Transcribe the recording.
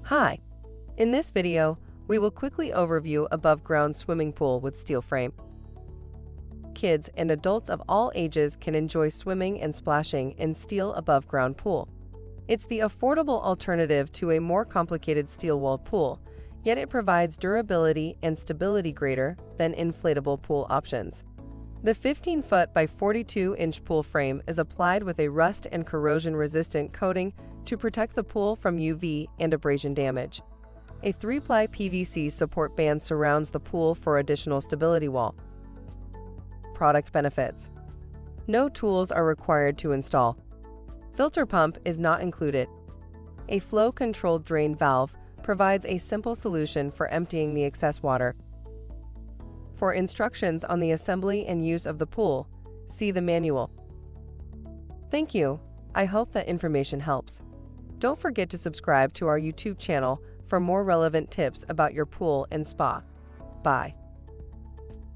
Hi! In this video, we will quickly overview above-ground swimming pool with steel frame. Kids and adults of all ages can enjoy swimming and splashing in steel above-ground pool. It's the affordable alternative to a more complicated steel-walled pool, yet it provides durability and stability greater than inflatable pool options. The 15-foot by 42-inch pool frame is applied with a rust and corrosion-resistant coating to protect the pool from UV and abrasion damage. A 3-ply PVC support band surrounds the pool for additional stability wall. Product benefits. No tools are required to install. Filter pump is not included. A flow-controlled drain valve provides a simple solution for emptying the excess water. For instructions on the assembly and use of the pool, see the manual. Thank you. I hope that information helps. Don't forget to subscribe to our YouTube channel for more relevant tips about your pool and spa. Bye.